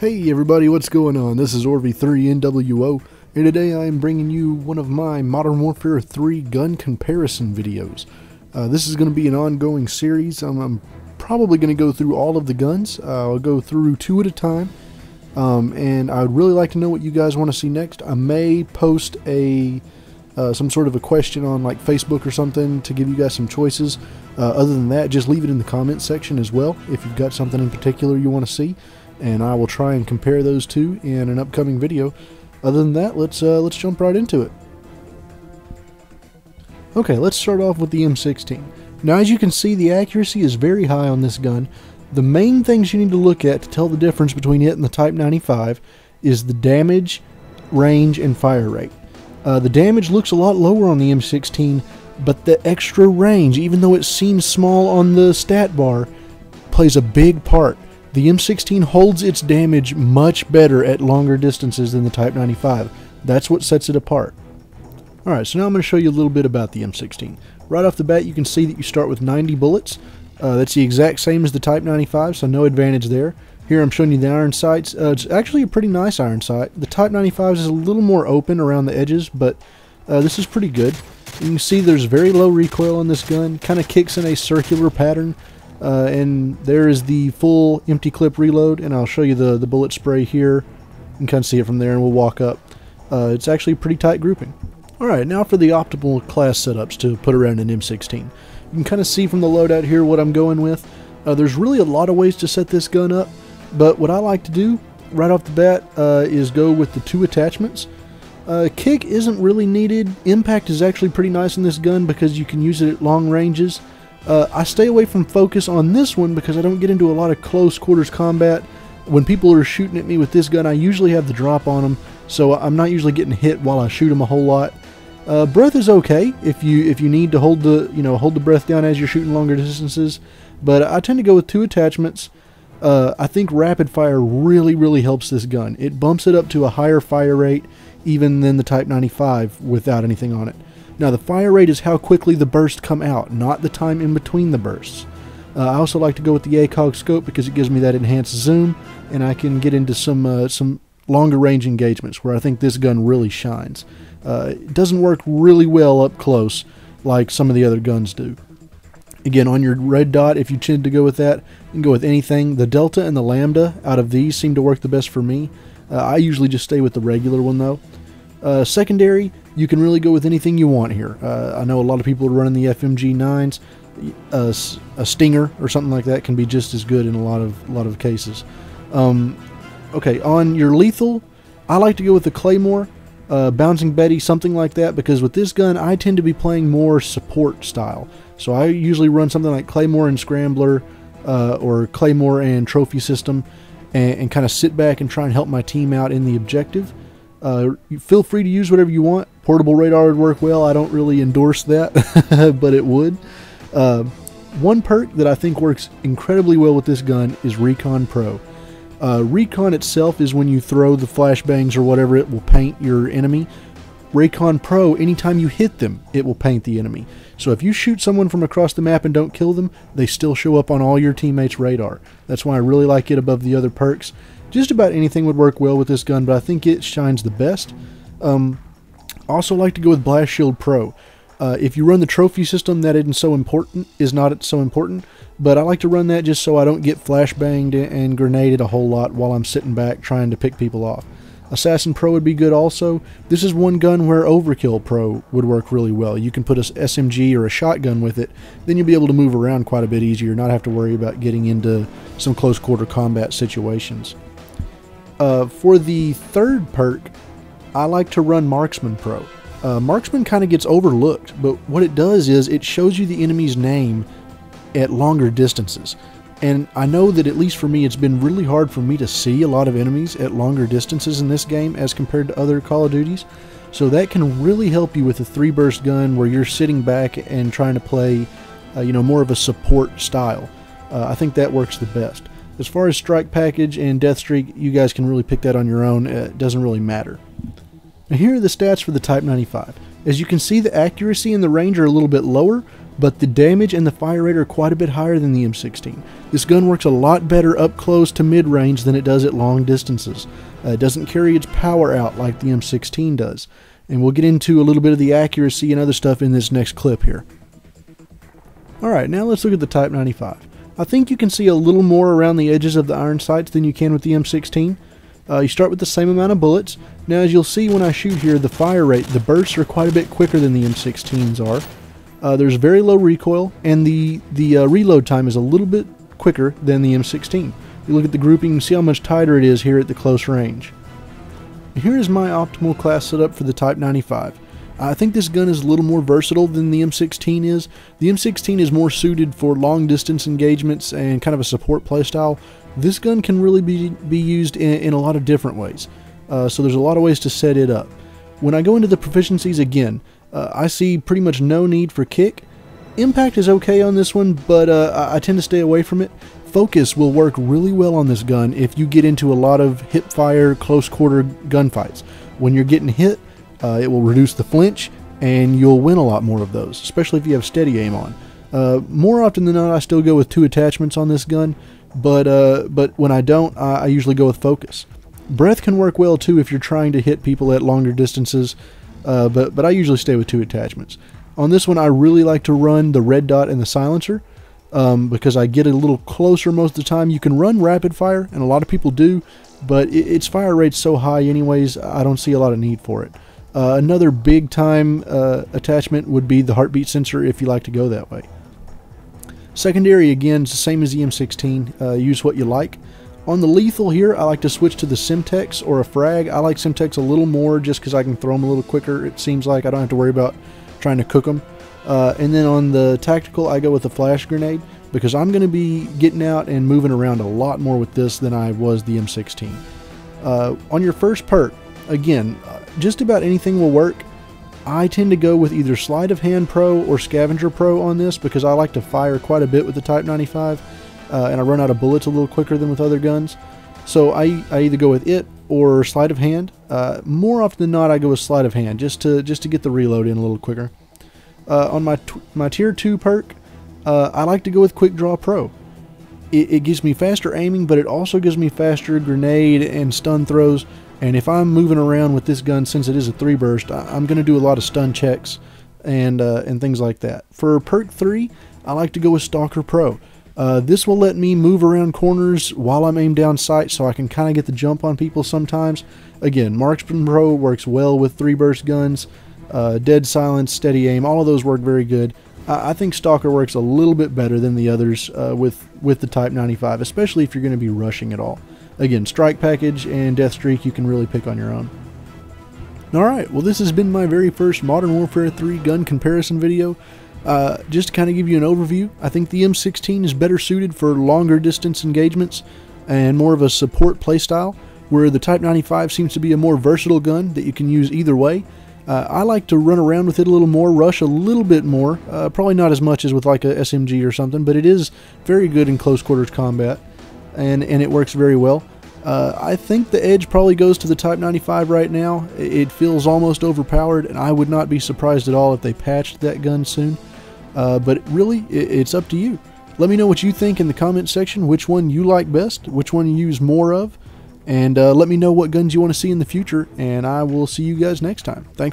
Hey everybody, what's going on? This is MW3 and today I am bringing you one of my Modern Warfare 3 gun comparison videos. This is going to be an ongoing series. I'm probably going to go through all of the guns. I'll go through two at a time, and I would really like to know what you guys want to see next. I may post some sort of a question on like Facebook or something to give you guys some choices. Other than that, just leave it in the comments section as well if you've got something in particular you want to see, and I will try and compare those two in an upcoming video. Other than that, let's jump right into it. Okay, let's start off with the M16. Now, as you can see, the accuracy is very high on this gun. The main things you need to look at to tell the difference between it and the Type 95 is the damage, range, and fire rate. The damage looks a lot lower on the M16, but the extra range, even though it seems small on the stat bar, plays a big part. The M16 holds its damage much better at longer distances than the Type 95. That's what sets it apart. Alright, so now I'm going to show you a little bit about the M16. Right off the bat, you can see that you start with 90 bullets. That's the exact same as the Type 95, so no advantage there. Here I'm showing you the iron sights. It's actually a pretty nice iron sight. The Type 95 is a little more open around the edges, but this is pretty good. You can see there's very low recoil on this gun. Kind of kicks in a circular pattern. And there is the full empty clip reload, and I'll show you the bullet spray here. You can kind of see it from there, and we'll walk up. It's actually a pretty tight grouping. Alright, now for the optimal class setups to put around an M16. You can kind of see from the loadout here what I'm going with. There's really a lot of ways to set this gun up, but what I like to do right off the bat is go with the two attachments. Kick isn't really needed. Impact is actually pretty nice in this gun because you can use it at long ranges. I stay away from focus on this one because I don't get into a lot of close quarters combat. When people are shooting at me with this gun, I usually have the drop on them, so I'm not usually getting hit while I shoot them a whole lot. Breath is okay if you need to hold the breath down as you're shooting longer distances, but I tend to go with two attachments. I think rapid fire really helps this gun. It bumps it up to a higher fire rate even than the Type 95 without anything on it. Now, the fire rate is how quickly the bursts come out, not the time in between the bursts. I also like to go with the ACOG scope because it gives me that enhanced zoom, and I can get into some longer range engagements where I think this gun really shines. It doesn't work really well up close like some of the other guns do. Again, on your red dot, if you tend to go with that, you can go with anything. The Delta and the Lambda out of these seem to work the best for me. I usually just stay with the regular one though. Secondary, you can really go with anything you want here. I know a lot of people are running the FMG9s. A Stinger or something like that can be just as good in a lot of cases. Okay, on your lethal, I like to go with the Claymore, Bouncing Betty, something like that, because with this gun I tend to be playing more support style. So I usually run something like Claymore and Scrambler, or Claymore and Trophy System, and kind of sit back and try and help my team out in the objective. Feel free to use whatever you want. Portable radar would work well. I don't really endorse that, but it would. One perk that I think works incredibly well with this gun is Recon Pro. Recon itself is when you throw the flashbangs or whatever, it will paint your enemy. Recon Pro, anytime you hit them, it will paint the enemy. So if you shoot someone from across the map and don't kill them, they still show up on all your teammates' radar. That's why I really like it above the other perks. Just about anything would work well with this gun, but I think it shines the best. Also like to go with Blast Shield Pro. If you run the trophy system, that isn't so important, but I like to run that just so I don't get flashbanged and grenaded a whole lot while I'm sitting back trying to pick people off. Assassin Pro would be good also. This is one gun where Overkill Pro would work really well. You can put a SMG or a shotgun with it, then you'll be able to move around quite a bit easier, not have to worry about getting into some close quarter combat situations. For the third perk, I like to run Marksman Pro. Marksman kind of gets overlooked, but what it does is it shows you the enemy's name at longer distances. And I know that at least for me, it's been really hard for me to see a lot of enemies at longer distances in this game as compared to other Call of Duties. So that can really help you with a 3-burst gun where you're sitting back and trying to play, more of a support style. I think that works the best. As far as strike package and death streak, you guys can really pick that on your own. It doesn't really matter. Now here are the stats for the Type 95. As you can see, the accuracy and the range are a little bit lower, but the damage and the fire rate are quite a bit higher than the M16. This gun works a lot better up close to mid-range than it does at long distances. It doesn't carry its power out like the M16 does. And we'll get into a little bit of the accuracy and other stuff in this next clip here. Alright, now let's look at the Type 95. I think you can see a little more around the edges of the iron sights than you can with the M16. You start with the same amount of bullets. Now as you'll see when I shoot here, the fire rate, the bursts are quite a bit quicker than the M16s are. There's very low recoil, and the reload time is a little bit quicker than the M16. You look at the grouping and see how much tighter it is here at the close range. Here is my optimal class setup for the Type 95. I think this gun is a little more versatile than the M16 is. The M16 is more suited for long distance engagements and kind of a support playstyle. This gun can really be used in a lot of different ways. So there's a lot of ways to set it up. When I go into the proficiencies again, I see pretty much no need for kick. Impact is okay on this one, but I tend to stay away from it. Focus will work really well on this gun if you get into a lot of hip fire, close quarter gunfights. When you're getting hit, it will reduce the flinch, and you'll win a lot more of those, especially if you have steady aim on. More often than not, I still go with 2 attachments on this gun, but when I don't, I usually go with focus. Breath can work well too if you're trying to hit people at longer distances, but I usually stay with 2 attachments. On this one, I really like to run the red dot and the silencer, because I get a little closer most of the time. You can run rapid fire, and a lot of people do, but its fire rate's so high anyways, I don't see a lot of need for it. Another big time attachment would be the heartbeat sensor if you like to go that way. Secondary, again, it's the same as the M16. Use what you like. On the lethal here, I like to switch to the Simtex or a frag. I like Simtex a little more just because I can throw them a little quicker. It seems like I don't have to worry about trying to cook them. And then on the tactical, I go with a flash grenade because I'm going to be getting out and moving around a lot more with this than I was the M16. On your first perk, again, just about anything will work. I tend to go with either Sleight of Hand Pro or Scavenger Pro on this because I like to fire quite a bit with the Type 95, and I run out of bullets a little quicker than with other guns. So I either go with it or Sleight of Hand. More often than not, I go with Sleight of Hand just to get the reload in a little quicker. On my Tier 2 perk, I like to go with Quick Draw Pro. It gives me faster aiming, but it also gives me faster grenade and stun throws. And if I'm moving around with this gun, since it is a 3-burst, I'm going to do a lot of stun checks and things like that. For perk 3, I like to go with Stalker Pro. This will let me move around corners while I'm aimed down sight, so I can kind of get the jump on people sometimes. Again, Marksman Pro works well with 3-burst guns. Dead silence, steady aim, all of those work very good. I think Stalker works a little bit better than the others with the Type 95, especially if you're going to be rushing at all. Again, Strike Package and Death Streak you can really pick on your own. Alright, well this has been my very first Modern Warfare 3 gun comparison video. Just to kind of give you an overview, I think the M16 is better suited for longer distance engagements and more of a support playstyle, where the Type 95 seems to be a more versatile gun that you can use either way. I like to run around with it a little more, rush a little bit more, probably not as much as with like a SMG or something, but it is very good in close quarters combat, and it works very well. I think the edge probably goes to the Type 95 right now. It feels almost overpowered, and I would not be surprised at all if they patched that gun soon. But really, it's up to you. Let me know what you think in the comment section, which one you like best, which one you use more of, and let me know what guns you want to see in the future, and I will see you guys next time. Thanks.